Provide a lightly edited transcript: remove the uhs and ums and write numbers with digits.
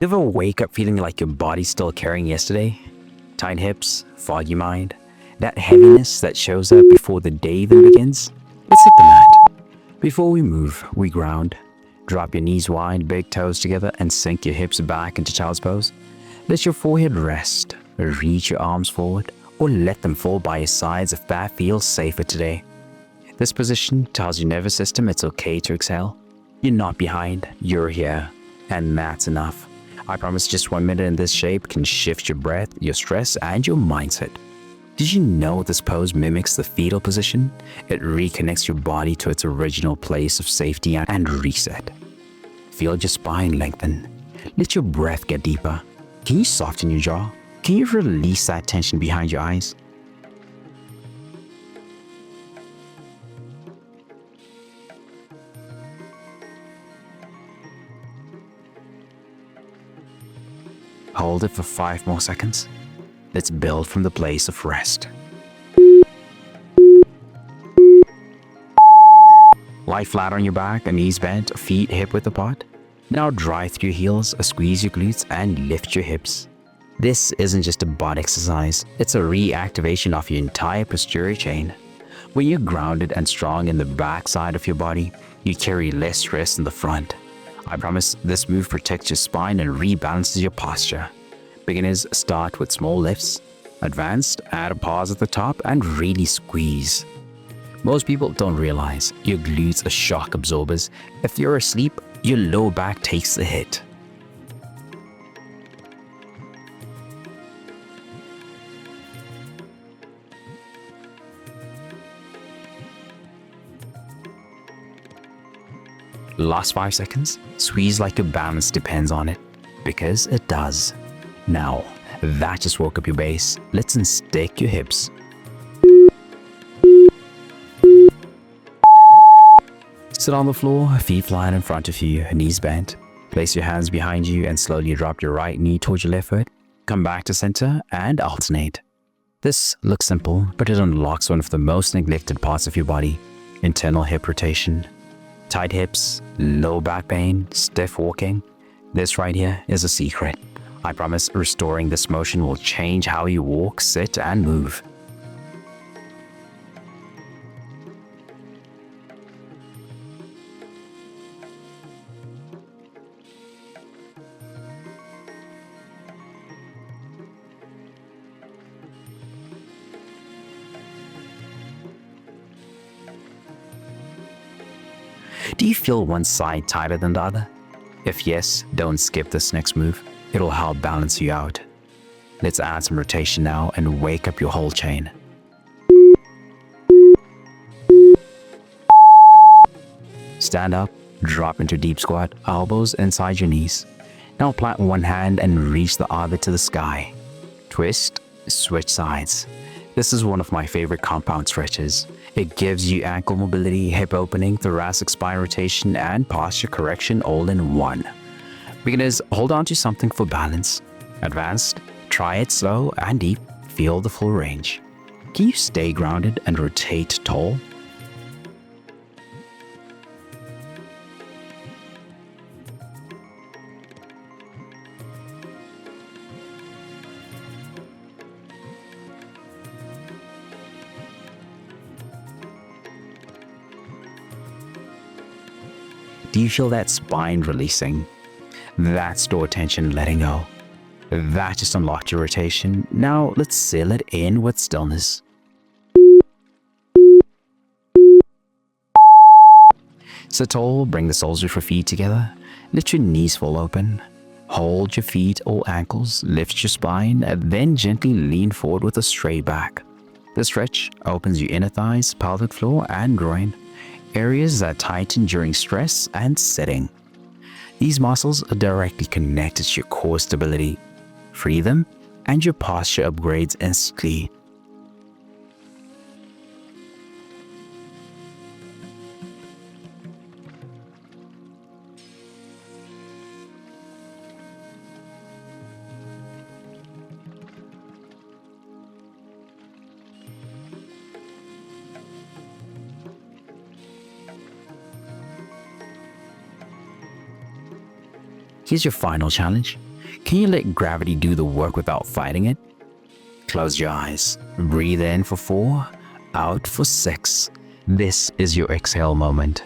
You ever wake up feeling like your body's still carrying yesterday? Tight hips, foggy mind, that heaviness that shows up before the day even begins? Let's hit the mat. Before we move, we ground. Drop your knees wide, big toes together, and sink your hips back into child's pose. Let your forehead rest. Reach your arms forward, or let them fall by your sides if that feels safer today. This position tells your nervous system it's okay to exhale. You're not behind, you're here, and that's enough. I promise just 1 minute in this shape can shift your breath, your stress, and your mindset. Did you know this pose mimics the fetal position? It reconnects your body to its original place of safety and reset. Feel your spine lengthen. Let your breath get deeper. Can you soften your jaw? Can you release that tension behind your eyes? Hold it for 5 more seconds. Let's build from the place of rest. Lie flat on your back, knees bent, feet hip-width apart. Now drive through your heels, squeeze your glutes, and lift your hips. This isn't just a butt exercise, it's a reactivation of your entire posterior chain. When you're grounded and strong in the back side of your body, you carry less stress in the front. I promise this move protects your spine and rebalances your posture. Beginners start with small lifts. Advanced, add a pause at the top and really squeeze. Most people don't realize your glutes are shock absorbers. If you're asleep, your low back takes the hit. Last 5 seconds, squeeze like your balance depends on it, because it does. Now, that just woke up your base. Let's unstick your hips. Sit on the floor, feet flat in front of you, knees bent. Place your hands behind you and slowly drop your right knee towards your left foot. Come back to center and alternate. This looks simple, but it unlocks one of the most neglected parts of your body: internal hip rotation. Tight hips, low back pain, stiff walking. This right here is a secret. I promise restoring this motion will change how you walk, sit, and move. Do you feel one side tighter than the other? If yes, don't skip this next move. It'll help balance you out. Let's add some rotation now and wake up your whole chain. Stand up, drop into deep squat, elbows inside your knees. Now plant one hand and reach the other to the sky. Twist, switch sides. This is one of my favorite compound stretches. It gives you ankle mobility, hip opening, thoracic spine rotation, and posture correction all in one. Beginners, hold on to something for balance. Advanced, try it slow and deep. Feel the full range. Can you stay grounded and rotate tall? Do you feel that spine releasing? That stored tension letting go. That just unlocked your rotation. Now let's seal it in with stillness. Sit tall, bring the soles of your feet together. Let your knees fall open. Hold your feet or ankles, lift your spine, and then gently lean forward with a straight back. The stretch opens your inner thighs, pelvic floor, and groin, areas that tighten during stress and sitting. These muscles are directly connected to your core stability. Free them, and your posture upgrades instantly. Here's your final challenge. Can you let gravity do the work without fighting it? Close your eyes. Breathe in for 4, out for 6. This is your exhale moment.